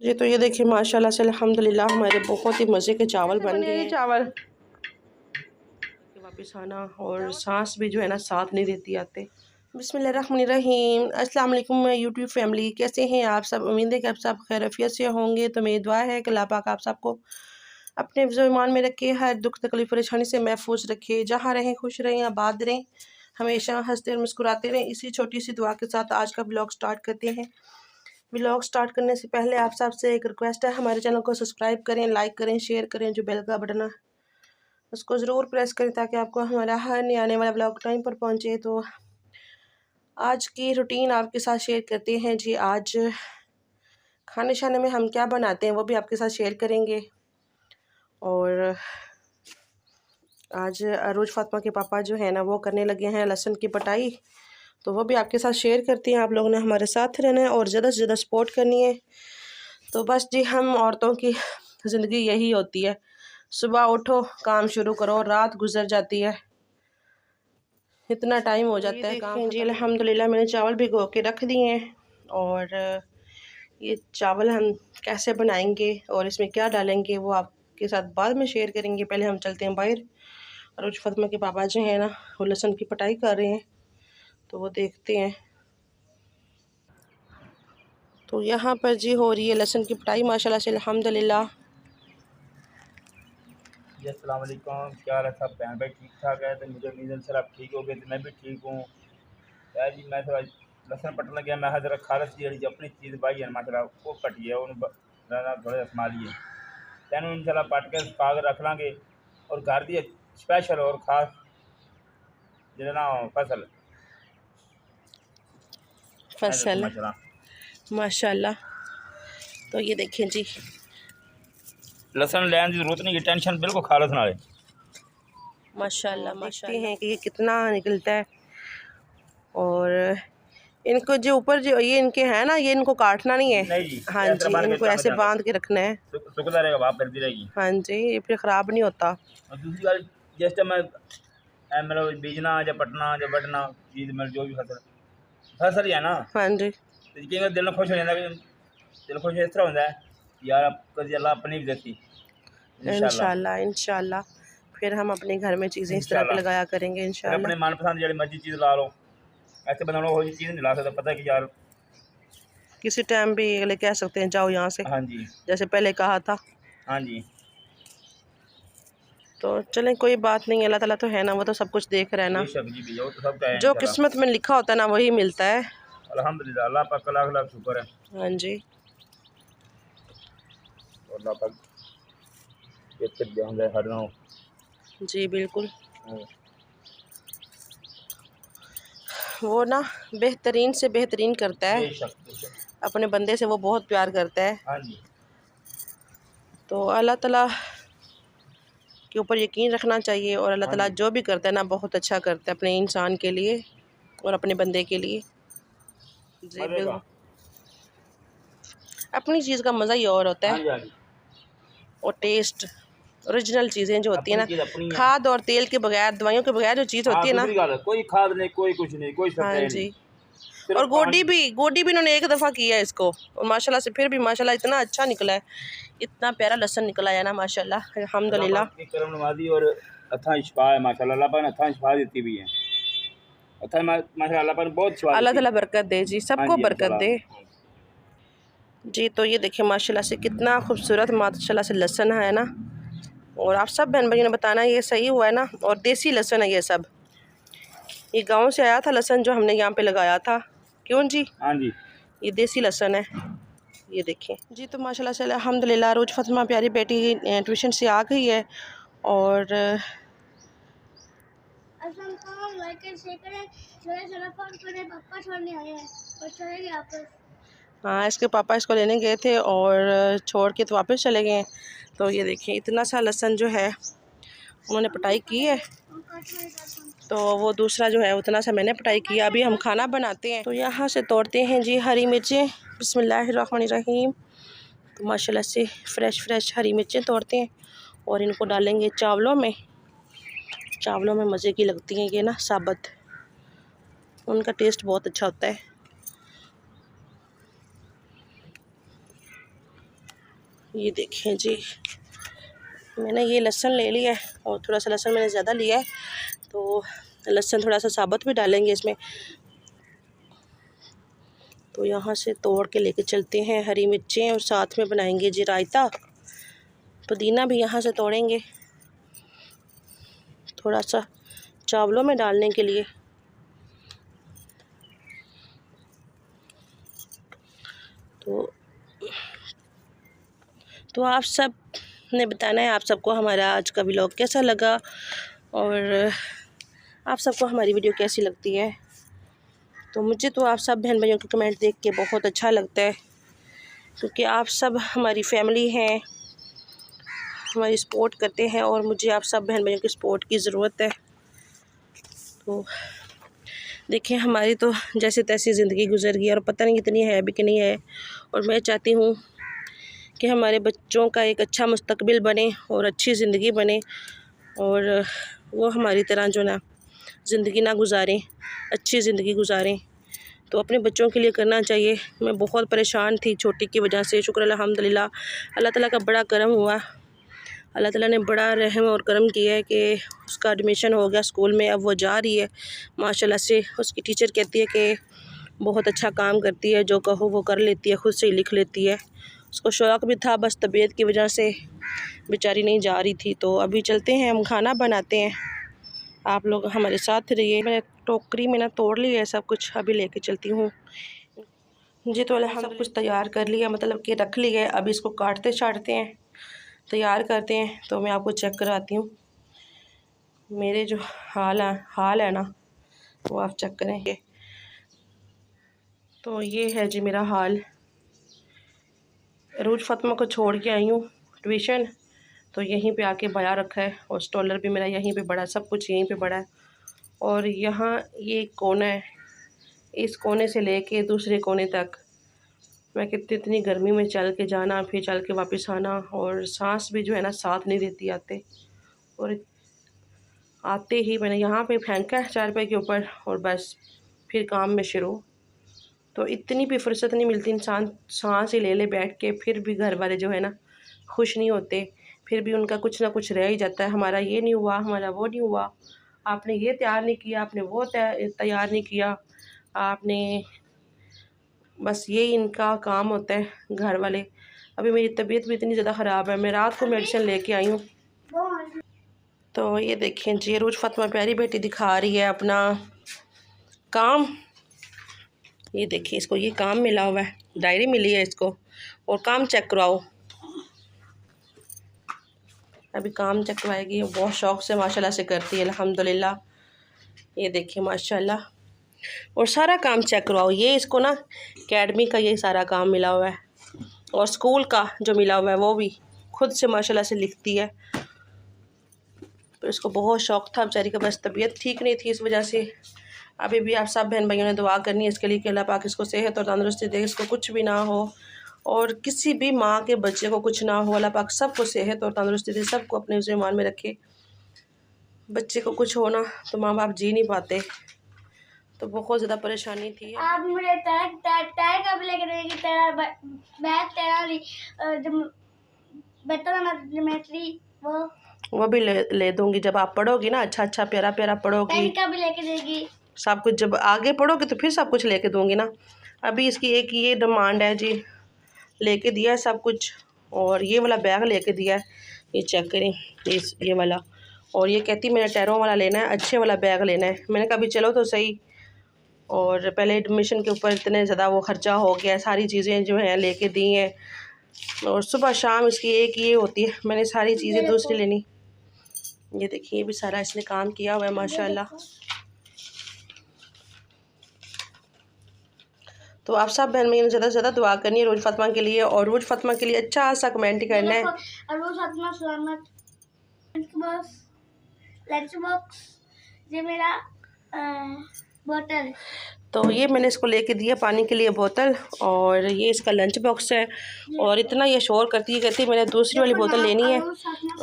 जी तो ये देखिए माशाल्लाह से अल्हम्दुलिल्लाह हमारे बहुत ही मज़े के चावल बन गए हैं। चावल वापस आना और सांस भी जो है ना साथ नहीं देती आते। बिस्मिल्लाहिर्रहमानिर्रहीम। अस्सलाम वालेकुम यूट्यूब फैमिली, कैसे हैं आप सब? उम्मीद है कि आप सब खैरियत से होंगे। तो मेरी दुआ है कि अल्लाह पाक आप सबको अपने ईमान में रखे, हर दुख तकलीफ परेशानी से महफूज रखे, जहाँ रहें खुश रहें, आबाद रहें, हमेशा हंसते और मुस्कुराते रहें। इसी छोटी सी दुआ के साथ आज का ब्लॉग स्टार्ट करते हैं। ब्लॉग स्टार्ट करने से पहले आप सबसे एक रिक्वेस्ट है, हमारे चैनल को सब्सक्राइब करें, लाइक करें, शेयर करें, जो बेल का बटन है उसको ज़रूर प्रेस करें ताकि आपको हमारा हर नया आने वाला ब्लॉग टाइम पर पहुंचे। तो आज की रूटीन आपके साथ शेयर करते हैं जी। आज खाने शाने में हम क्या बनाते हैं वो भी आपके साथ शेयर करेंगे। और आज अरूज फातिमा के पापा जो है ना वो करने लगे हैं लहसुन की पटाई, तो वो भी आपके साथ शेयर करती हैं। आप लोगों ने हमारे साथ रहना है और ज़्यादा से ज़्यादा सपोर्ट करनी है। तो बस जी, हम औरतों की ज़िंदगी यही होती है, सुबह उठो काम शुरू करो, रात गुजर जाती है, इतना टाइम हो जाता है काम। जी अल्हम्दुलिल्लाह मैंने चावल भिगो के रख दिए हैं। और ये चावल हम कैसे बनाएंगे और इसमें क्या डालेंगे वो आपके साथ बाद में शेयर करेंगे। पहले हम चलते हैं बाहर। अरूज फातिमा के पापा जो हैं ना वो लहसुन की पटाई कर रहे हैं, तो वो देखते हैं। तो यहाँ पर जी हो रही है लहसुन की पटाई माशाल्लाह से अल्हम्दुलिल्लाह। जी अस्सलाम वालेकुम, क्या हाल है सब बहन भाई? ठीक ठाक है? तो मुझे उम्मीद है सर आप ठीक हो गए, तो मैं भी ठीक हूँ यार जी। मैं थोड़ा लहसुन पटने गया, मैं जरा खालस जी अपनी चीज़ भाई है माशाल्लाह वो कटी है उन्होंने थोड़े संभालिए तैन इंशाल्लाह पट के सुखा के रख लांगे। और घर की स्पेशल और खास जो ना फसल फसल माशाल्लाह माशाल्लाह। तो ये देखें जी, लहसुन लैन की जरूरत नहीं, टेंशन बिल्कुल खालस ना ले माशाल्लाह। देखते हैं कि ये कितना निकलता है। और इनको जो ऊपर जो ये इनके हैं ना, ये इनको काटना नहीं है। नहीं जी, हाँ ऐसा जी, बांध के इनको रख ऐसे देंगे, बांध के रखना है। सुखता रहेगा, वहाँ फिरती रहेगी। हाँ जी, ये फिर ख़राब नहीं होता। और दूसरी बात, जिस टाइम मैं मतलब बीजना या पटना या बटना चीज़ मतलब जो भी फसल ही है ना, हाँ जी, तो कई दिल खुश हो जाता है। दिल खुश इस तरह होता है यार, कभी अल्लाह अपनी भी देखी इंशाल्लाह इंशाल्लाह इंशाल्लाह। फिर हम अपने घर में चीज़ें इस तरह की इंशाल्लाह। लगाया करेंगे फिर इंशाल्लाह। अपने मनपसंद जी मर्जी चीज़ ला लो, ऐसे बंदा वो चीज़ नहीं ला सकता। पता है कि यार किसी टाइम भी अगले कह सकते हैं जाओ यहाँ से, हाँ जी, जैसे पहले कहा था। हाँ जी, तो चलें कोई बात नहीं, अल्लाह ताला तो है ना, वो तो सब कुछ देख रहा है ना। बेशक जी भैया, वो तो सब है जो इंशाल्लाह। किस्मत में लिखा होता है ना वही मिलता है। अल्हम्दुलिल्लाह, अल्लाह पाक का लाख लाख शुक्र है। हाँ जी, और अल्लाह पाक ये ध्यान दे हर ना हो। जी बिल्कुल। वो ना बेहतरीन से बेहतरीन करता है, बेशक बेशक, अपने बंदे से वो बहुत प्यार करता है। हाँ जी। तो अल्लाह ताला के ऊपर यकीन रखना चाहिए और अल्लाह हाँ ताला जी, जो भी करता है ना बहुत अच्छा करता है अपने इंसान के लिए और अपने बंदे के लिए। जी मज़े का। बिल्कुल, अपनी चीज़ का मज़ा ही और होता हाँ है। जी, हाँ जी, और टेस्ट ओरिजिनल चीज़ें जो होती है अपनी ना, चीज़ अपनी है। खाद और तेल के बगैर, दवाइयों के बगैर जो चीज़ हाँ होती है ना। दूसरी गल, कोई खाद नहीं, कोई कुछ नहीं, कोई हाँ स्प्रे नहीं, जी। और सिर्फ गोडी भी इन्होंने एक दफ़ा किया है इसको, और माशाल्लाह से फिर भी माशाल्लाह इतना अच्छा निकला है, इतना प्यारा लहसुन निकला है ना माशाल्लाह अल्लाह अल्हम्दुलिल्लाह। पाक की करम नवाजी और अथा शिफा है माशाल्लाह। अल्लाह पाक ने अथा शिफा दी हुई है, अथा माशाल्लाह अल्लाह पाक ने बहुत शिफा अल्लाह दी है। ताला बरकत दे जी, हाँ सबको जी बरकत दे इंशाल्लाह। जी। तो ये देखिए माशाल्लाह से कितना खूबसूरत माशाल्लाह से लहसुन है ना। और आप सब बहन भाइयों ने बताना ये सही हुआ है ना। और देसी लहसुन है ये सब, ये गाँव से आया था लहसुन जो हमने यहाँ पे लगाया था। क्यों जी, हाँ जी, ये देसी लहसुन है, ये देखें जी। तो माशाल्लाह से अल्हम्दुलिल्लाह रोज फातिमा प्यारी बेटी ट्यूशन से आ गई है। और हाँ, इसके पापा इसको लेने गए थे और छोड़ के तो वापस चले गए हैं। तो ये देखिए इतना सा लहसुन जो है उन्होंने पटाई की है, तो वो दूसरा जो है उतना सा मैंने पटाई किया। अभी हम खाना बनाते हैं। तो यहाँ से तोड़ते हैं जी हरी मिर्चें, बिस्मिल्लाहिर्रहमानिर्रहीम। तो माशाल्लाह से फ्रेश हरी मिर्चें तोड़ते हैं और इनको डालेंगे चावलों में। चावलों में मज़े की लगती हैं ये ना साबुत, उनका टेस्ट बहुत अच्छा होता है। ये देखें जी, मैंने ये लहसुन ले लिया है और थोड़ा सा लहसुन मैंने ज़्यादा लिया है, तो लहसुन थोड़ा सा साबुत भी डालेंगे इसमें। तो यहाँ से तोड़ के लेके चलते हैं हरी मिर्चें और साथ में बनाएंगे जी रायता। पुदीना भी यहाँ से तोड़ेंगे थोड़ा सा चावलों में डालने के लिए। तो आप सब ने बताना है आप सबको हमारा आज का व्लॉग कैसा लगा और आप सबको हमारी वीडियो कैसी लगती है। तो मुझे तो आप सब बहन भाइयों के कमेंट देख के बहुत अच्छा लगता है, क्योंकि आप सब हमारी फैमिली हैं, हमारी सपोर्ट करते हैं और मुझे आप सब बहन भाइयों की सपोर्ट की ज़रूरत है। तो देखिए हमारी तो जैसे तैसी ज़िंदगी गुजर गई और पता नहीं कितनी है भी कि नहीं है, और मैं चाहती हूँ कि हमारे बच्चों का एक अच्छा मुस्तकबिल बने और अच्छी ज़िंदगी बने और वो हमारी तरह जो ना ज़िंदगी ना गुजारें, अच्छी ज़िंदगी गुजारें। तो अपने बच्चों के लिए करना चाहिए। मैं बहुत परेशान थी छोटी की वजह से, शुक्र अल्हम्दुलिल्लाह अल्लाह ताला का बड़ा करम हुआ। अल्लाह ताला ने बड़ा रहम और करम किया है कि उसका एडमिशन हो गया स्कूल में, अब वो जा रही है माशाल्लाह से। उसकी टीचर कहती है कि बहुत अच्छा काम करती है, जो कहो वो कर लेती है, ख़ुद से ही लिख लेती है। उसको शौक़ भी था, बस तबीयत की वजह से बेचारी नहीं जा रही थी। तो अभी चलते हैं, हम खाना बनाते हैं, आप लोग हमारे साथ रहिए। मैं टोकरी में ना तोड़ लिया है सब कुछ, अभी लेके चलती हूँ जी। तो हम सब कुछ तैयार कर लिया, मतलब कि रख लिया है। अभी इसको काटते छाटते हैं, तैयार करते हैं। तो मैं आपको चेक कराती हूँ मेरे जो हाल है ना, वो आप चेक करेंगे। तो ये है जी मेरा हाल। रोज़ फातिमा को छोड़ के आई हूँ ट्यूशन, तो यहीं पे आके बया रखा है और स्टॉलर भी मेरा यहीं पे बड़ा, सब कुछ यहीं पे बड़ा है। और यहाँ ये कोना है, इस कोने से लेके दूसरे कोने तक मैं इतनी गर्मी में चल के जाना, फिर चल के वापस आना, और सांस भी जो है ना साथ नहीं देती आते। और आते ही मैंने यहाँ पे फेंका है चारपाई के ऊपर और बस फिर काम में शुरू। तो इतनी भी फुर्सत नहीं मिलती, इंसान सांस ही ले ले बैठ के, फिर भी घर वाले जो है ना खुश नहीं होते, फिर भी उनका कुछ ना कुछ रह ही जाता है। हमारा ये नहीं हुआ, हमारा वो नहीं हुआ, आपने ये तैयार नहीं किया, आपने वो तैयार नहीं किया, आपने, बस यही इनका काम होता है घर वाले। अभी मेरी तबीयत भी इतनी ज़्यादा ख़राब है, मैं रात को मेडिसिन लेके आई हूँ। तो ये देखें जी, रोज़ फातिमा प्यारी बेटी दिखा रही है अपना काम। ये देखिए इसको ये काम मिला हुआ है, डायरी मिली है इसको, और काम चेक करवाओ। अभी काम चेक करवाएगी, बहुत शौक़ से माशाल्लाह से करती है अल्हम्दुलिल्लाह। ये देखिए माशाल्लाह, और सारा काम चेक करवाओ। ये इसको ना अकेडमी का ये सारा काम मिला हुआ है, और स्कूल का जो मिला हुआ है वो भी खुद से माशाल्लाह से लिखती है। तो इसको बहुत शौक़ था बेचारी का, बस तबीयत ठीक नहीं थी इस वजह से। अभी भी आप सब बहन भाइयों ने दुआ करनी है इसके लिए कि अल्लाह पाक इसको सेहत और तंदुरुस्ती दे, इसको कुछ भी ना हो, और किसी भी माँ के बच्चे को कुछ ना हो। अल्लाह पाक सबको सेहत और तंदुरुस्ती दे, सबको अपने ईमान में रखे। बच्चे को कुछ होना तो माँ बाप जी नहीं पाते, तो बहुत ज़्यादा परेशानी थी। आप मुझे टायर कब लेके देंगे? तेरा बैग, तेरा ज्योमेट्री वो भी ले दूंगी जब आप पढ़ोगी ना, अच्छा प्यारा प्यारा पढ़ोगी। पेन कब लेके देगी? सब कुछ जब आगे पढ़ोगे तो फिर सब कुछ लेके दूंगी ना। अभी इसकी एक ये डिमांड है जी, लेके दिया है सब कुछ, और ये वाला बैग लेके दिया है, ये चेक करें ये वाला। और ये कहती मैंने टैरों वाला लेना है, अच्छे वाला बैग लेना है। मैंने कहा अभी चलो तो सही, और पहले एडमिशन के ऊपर इतने ज़्यादा वो ख़र्चा हो गया, सारी चीज़ें जो हैं लेके दी हैं, और सुबह शाम इसकी एक ये होती है, मैंने सारी चीज़ें दूसरी लेनी। ये देखिए ये भी सारा इसने काम किया हुआ है माशाल्लाह। तो आप सब बहन में ज़्यादा से ज़्यादा दुआ करनी है रोज़ फातिमा के लिए, और रोज़ फातिमा के लिए अच्छा सा कमेंट करना है। रोज़ फातिमा सलामत। लंच बॉक्स, ये मेरा बोतल। तो ये मैंने इसको लेके दिया पानी के लिए बोतल, और ये इसका लंच बॉक्स है। और इतना ये शोर करती है, कहती मैंने दूसरी वाली बोतल लेनी है,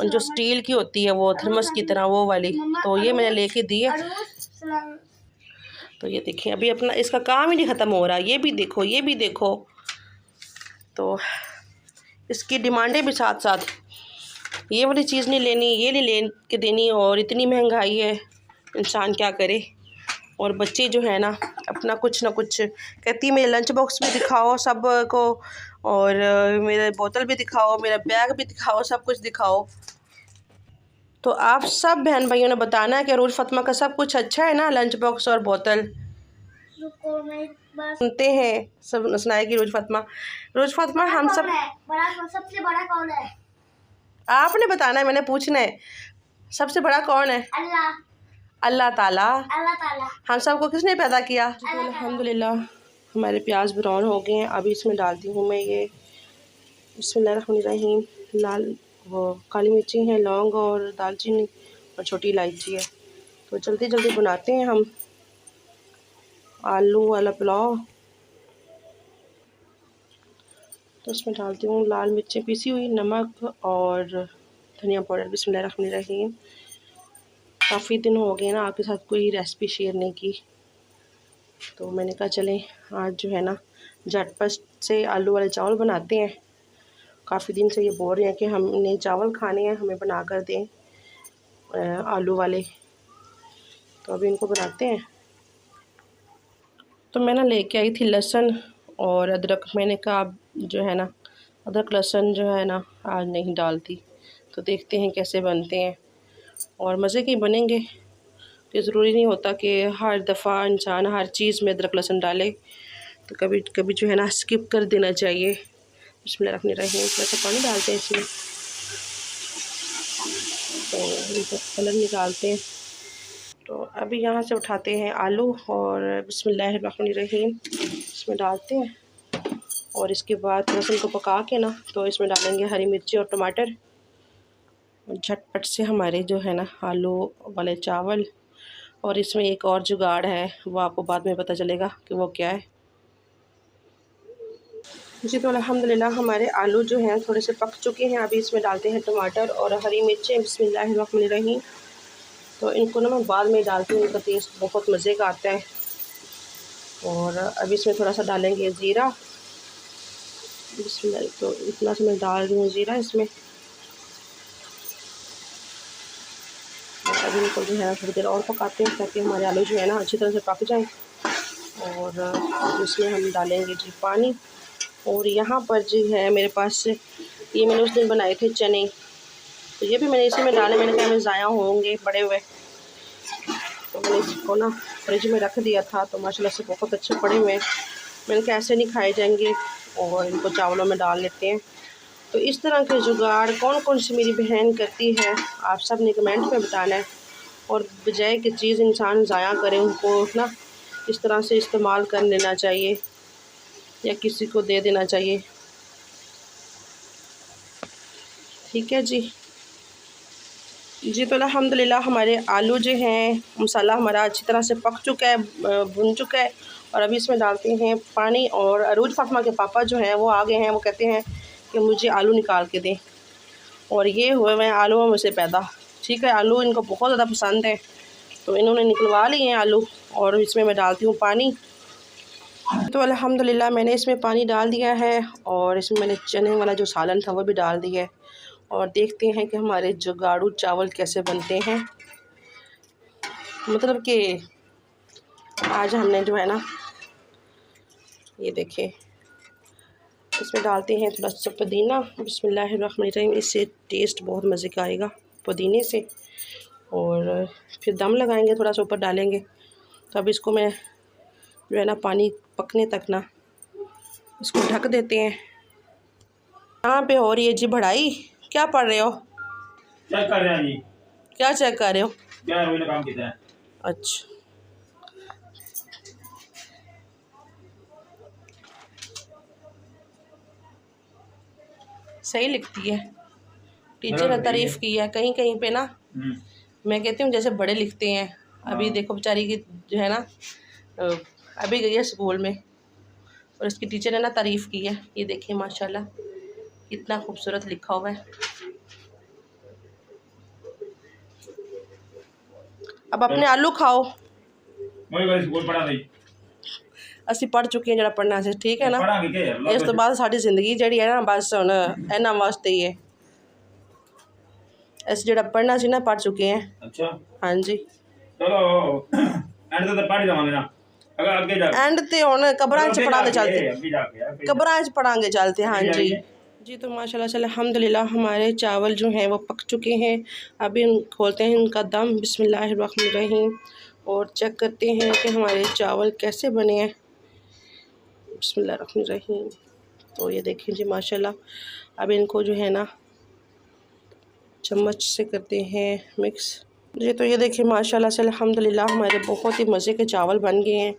जो स्टील की होती है वो थर्मस की तरह वो वाली, तो ये मैंने लेके दी है। तो ये देखिए अभी अपना इसका काम ही नहीं ख़त्म हो रहा, ये भी देखो ये भी देखो। तो इसकी डिमांडें भी साथ साथ, ये वाली चीज़ नहीं लेनी, ये नहीं ले के देनी, और इतनी महंगाई है, इंसान क्या करे। और बच्चे जो है ना अपना कुछ ना कुछ कहती, मेरे लंच बॉक्स भी दिखाओ सब को, और मेरा बोतल भी दिखाओ, मेरा बैग भी दिखाओ, सब कुछ दिखाओ। तो आप सब बहन भाइयों ने बताना है कि अरूज फातिमा का सब कुछ अच्छा है ना, लंच बॉक्स और बोतल। रुको मैं बस सुनते हैं, सब सुनाएगी रोज फातिमा। रोज फातिमा हम सब, बड़ा सबसे बड़ा कौन है? आपने बताना है, मैंने पूछना है सबसे बड़ा कौन है? अल्लाह। अल्लाह ताला। अल्लाह ताला। हम सबको किसने पैदा किया? ताला। अल्हम्दुलिल्लाह हमारे प्याज ब्राउन हो गए हैं। अभी इसमें डालती हूँ मैं ये बिस्मिल्लाहिर्रहमानिर्रहीम, लाल वो काली मिर्ची है, लौंग और दालचीनी और छोटी इलायची है। तो जल्दी जल्दी बनाते हैं हम आलू वाला पुलाव। तो इसमें डालती हूँ लाल मिर्चें पीसी हुई, नमक और धनिया पाउडर। बिस्मिल्लाहिर्रहमानिर्रहीम। काफ़ी दिन हो गए ना आपके साथ कोई रेसिपी शेयर नहीं की, तो मैंने कहा चलें आज जो है ना झटपट से आलू वाले चावल बनाते हैं। काफ़ी दिन से ये बोल रहे हैं कि हमने चावल खाने हैं, हमें बना कर दें आलू वाले, तो अभी इनको बनाते हैं। तो मैं ना लेके आई थी लहसुन और अदरक। मैंने कहा जो है ना अदरक लहसुन जो है ना आज नहीं डालती, तो देखते हैं कैसे बनते हैं और मज़े के बनेंगे। तो ज़रूरी नहीं होता कि हर दफ़ा इंसान हर चीज़ में अदरक लहसुन डाले, तो कभी कभी जो है ना स्किप कर देना चाहिए। बिस्मिल्लाहिर्रहमानिर्रहीम। थोड़ा सा पानी डालते हैं इसमें, तो इनका कलर निकालते हैं। तो अभी यहाँ से उठाते हैं आलू और बिस्मिल्लाहिर्रहमानिर्रहीम इसमें डालते हैं, और इसके बाद लहसुन को पका के ना तो इसमें डालेंगे हरी मिर्ची और टमाटर। झटपट से हमारे जो है ना आलू वाले चावल। और इसमें एक और जुगाड़ है, वो आपको बाद में पता चलेगा कि वो क्या है जी। तो अल्हम्दुलिल्लाह हमारे आलू जो हैं थोड़े से पक चुके हैं। अभी इसमें डालते हैं टमाटर और हरी मिर्चें। बिस्मिल्लाहिर्रहमानिर्रहीम। तो इनको ना मैं बाद में डालती हूँ, इनका टेस्ट बहुत मज़े का आता है। और अभी इसमें थोड़ा सा डालेंगे ज़ीरा। बिस्मिल्लाह। तो इतना सा मैं डाल रही हूँ ज़ीरा इसमें। अभी इनको जो है ना थोड़ी देर और पकाते हैं ताकि हमारे आलू जो है ना अच्छी तरह से पक जाएं। और इसमें हम डालेंगे जी पानी। और यहाँ पर जो है मेरे पास ये मैंने उस दिन बनाए थे चने, तो ये भी मैंने इसी में डाले। मैंने कहा हमें ज़ाया होंगे बड़े हुए, तो मैंने इसको ना फ्रिज में रख दिया था, तो माशाल्लाह से बहुत अच्छे पड़े हुए। मैंने कहा ऐसे नहीं खाए जाएंगे और इनको चावलों में डाल लेते हैं। तो इस तरह के जुगाड़ कौन कौन सी मेरी बहन करती है, आप सब ने कमेंट में बताना है। और बजाय कि चीज़ इंसान ज़ाया करे, उनको ना इस तरह से इस्तेमाल कर लेना चाहिए या किसी को दे देना चाहिए। ठीक है जी। तो अल्हम्दुलिल्लाह हमारे आलू जो हैं, मसाला हमारा अच्छी तरह से पक चुका है, भुन चुका है। और अभी इसमें डालते हैं पानी। और अरूज फातिमा के पापा जो हैं वो आ गए हैं, वो कहते हैं कि मुझे आलू निकाल के दें, और ये हुए हैं आलूओं में से पैदा। ठीक है, आलू इनको बहुत ज़्यादा पसंद है, तो इन्होंने निकलवा लिए हैं आलू। और इसमें मैं डालती हूँ पानी। तो अल्हम्दुलिल्लाह मैंने इसमें पानी डाल दिया है, और इसमें मैंने चने वाला जो सालन था वो भी डाल दिया है। और देखते हैं कि हमारे जुगाड़ू चावल कैसे बनते हैं। मतलब कि आज हमने जो है ना ये देखें, इसमें डालते हैं थोड़ा सा पुदीना। बिस्मिल्लाहिर्रहमानिर्रहीम। इससे टेस्ट बहुत मज़े का आएगा पुदीने से। और फिर दम लगाएंगे, थोड़ा सा ऊपर डालेंगे। तो अब इसको मैं जो है ना पानी पकने तक ना इसको ढक देते हैं। यहाँ पे हो रही है जी बढ़ाई, क्या पढ़ रहे हो? चेक कर रहे हैं जी। क्या चेक कर रहे हो? क्या रोई ने काम किया है? अच्छा, सही लिखती है, टीचर ने तारीफ़ की है। कहीं कहीं पे ना मैं कहती हूँ जैसे बड़े लिखते हैं। अभी देखो बेचारी की जो है ना अभी गई है स्कूल में, और इसकी टीचर ने ना तारीफ़ की है। ये देखिए माशाल्लाह कितना खूबसूरत लिखा हुआ है। अब अपने आलू खाओ। मुझे स्कूल पढ़ा नहीं। ਅਸੀਂ ਪੜ੍ਹ ਚੁੱਕੇ ਹਾਂ ਜਿਹੜਾ ਪੜ੍ਹਨਾ ਸੀ, ਠੀਕ ਹੈ ਨਾ। ਪੜਾਂਗੇ ਕਿ ਅੱਲਾ ਇਸ ਤੋਂ ਬਾਅਦ ਸਾਡੀ ਜ਼ਿੰਦਗੀ ਜਿਹੜੀ ਹੈ ਨਾ ਬਸ ਹੁਣ ਇਹਨਾਂ ਵਾਸਤੇ ਹੀ ਹੈ। ਅਸੀਂ ਜਿਹੜਾ ਪੜ੍ਹਨਾ ਸੀ ਨਾ ਪੜ੍ਹ ਚੁੱਕੇ ਹਾਂ। ਅੱਛਾ ਹਾਂਜੀ ਚਲੋ ਐਂਡ ਤੇ ਪੜ੍ਹ ਜਾਵਾਂਗੇ ਨਾ, ਅगर ਅੱਗੇ ਜਾ एंड ते ਹੁਣ ਕਬਰਾਂ 'ਚ ਪੜਾਂਗੇ चलते, ਅੱਗੇ ਜਾ ਕੇ कब्रां च पढ़ाएंगे चलते। हाँ जी जाइए। जी। तो माशाल्लाह से अल्हम्दुलिल्लाह हमारे चावल जो हैं वो पक चुके हैं। अभी हम खोलते हैं इनका दम, बिस्मिल्लाहिर्रहमानिर्रहीम, और चेक करते हैं कि हमारे चावल कैसे बने हैं। बिस्मिल्लाहिर्रहमानिर्रहीम। तो ये देखें जी माशाल्लाह। अब इनको जो है ना चम्मच से करते हैं मिक्स जी। तो ये देखिए माशाल्लाह से अल्हम्दुलिल्लाह हमारे बहुत ही मज़े के चावल बन गए हैं,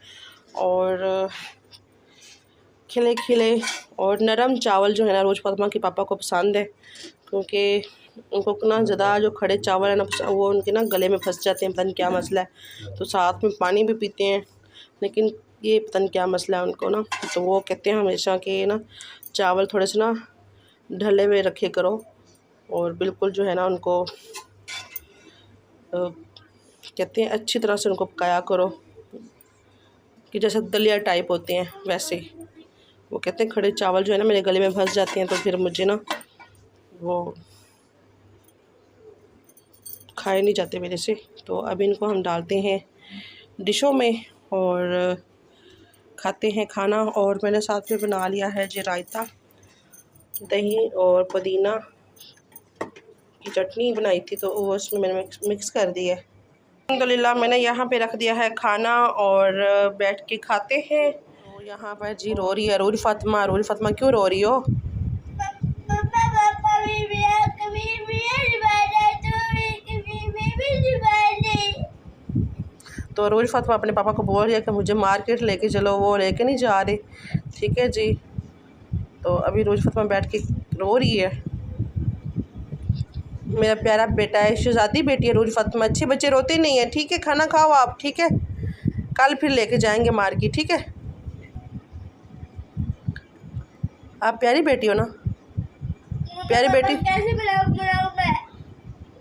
और खिले खिले और नरम चावल जो है ना रोज़ फातिमा के पापा को पसंद है, क्योंकि उनको ना ज़्यादा जो खड़े चावल है ना वो उनके ना गले में फंस जाते हैं, पता नहीं क्या मसला है। तो साथ में पानी भी पीते हैं, लेकिन ये पता नहीं क्या मसला है उनको ना। तो वो कहते हैं हमेशा कि ना चावल थोड़े से ना ढले हुए रखे करो, और बिल्कुल जो है ना उनको कहते हैं अच्छी तरह से उनको पकाया करो, कि जैसे दलिया टाइप होते हैं वैसे। वो कहते हैं खड़े चावल जो है ना मेरे गले में फंस जाते हैं, तो फिर मुझे ना वो खाए नहीं जाते मेरे से। तो अब इनको हम डालते हैं डिशों में और खाते हैं खाना। और मैंने साथ में बना लिया है जी रायता, दही और पुदीना की चटनी बनाई थी, तो वो उसमें मैंने मिक्स कर दी है। अल्हम्दुलिल्लाह मैंने यहाँ पे रख दिया है खाना और बैठ के खाते हैं। तो यहाँ पर जी रो रही है रूरी फातिमा। रूरी फातिमा क्यों रो रही हो? तो रूरी फातिमा अपने पापा को बोल रही है कि मुझे मार्केट लेके चलो, वो लेके नहीं जा रहे, ठीक है जी। तो अभी रूरी फातिमा बैठ के रो रही है। मेरा प्यारा बेटा है, शहजादी बेटी है रूरी फातिमा। अच्छे बच्चे रोते नहीं है, ठीक है। खाना खाओ आप, ठीक है। कल फिर लेके जाएंगे मार्केट, ठीक है। आप प्यारी बेटी हो ना, प्यारी बेटी। कैसे बनाऊं मैं?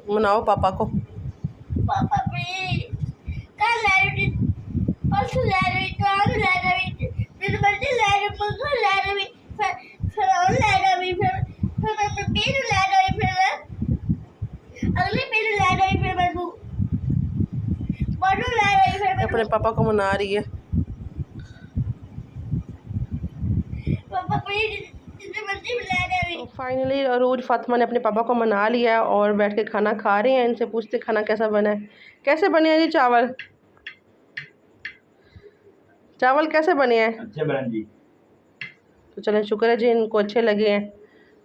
मनाओ पापा को। पापा प्लीज, कल ला रही, परसों ला रही, कल ला रही, फिर बर्थडे ला रही, परसों ला रही, फिर और ला रही, फिर मैं पीर ला रही, फिर अगले पीर ला रही, फिर मैं परसों ला रही, फिर अपने पापा को मना रही है। पापा प्लीज जितने मर्जी ला रही। तो फाइनली रूरी फातिमा ने अपने पापा को मना लिया और बैठ के खाना खा रहे हैं। इनसे पूछते खाना कैसा बना है। कैसे बने हैं जी चावल? चावल कैसे बने हैं? अच्छे बने जी। तो चलें, शुक्र है जी इनको अच्छे लगे हैं।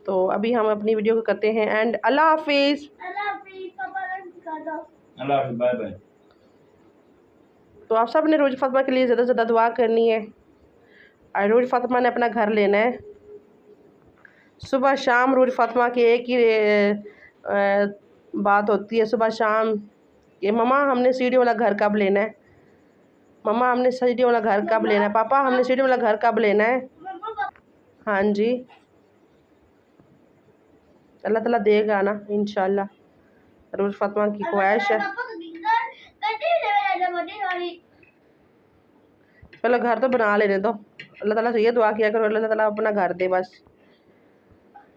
तो अभी हम अपनी वीडियो को करते हैं एंड अल्लाह हाफिज़। अल्लाह हाफिज़, पापा लंच कर दो। अल्लाह हाफिज़, बाय बाय। तो आप सब ने रूरी फातिमा के लिए ज़्यादा से ज़्यादा दुआ करनी है। और रूरी फातिमा ने अपना घर लेना है। सुबह शाम रूरी फातिमा की एक ही बात होती है, सुबह शाम कि मम्मा हमने सीढ़ी वाला घर कब लेना है, मम्मा हमने सीढ़ी वाला घर कब लेना है, पापा हमने सीढ़ी वाला घर कब लेना है। हाँ जी, अल्लाह ताला देगा ना इंशाल्लाह। रूरी फातिमा की ख्वाहिश है। चलो घर तो बना लेने दो। अल्लाह ताला से ये दुआ किया करो अल्लाह ताला अपना घर दे, बस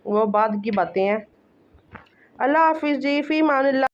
वो बाद की बातें हैं। अल्लाह हाफिज़ जी, फ़ी अमानिल्लाह।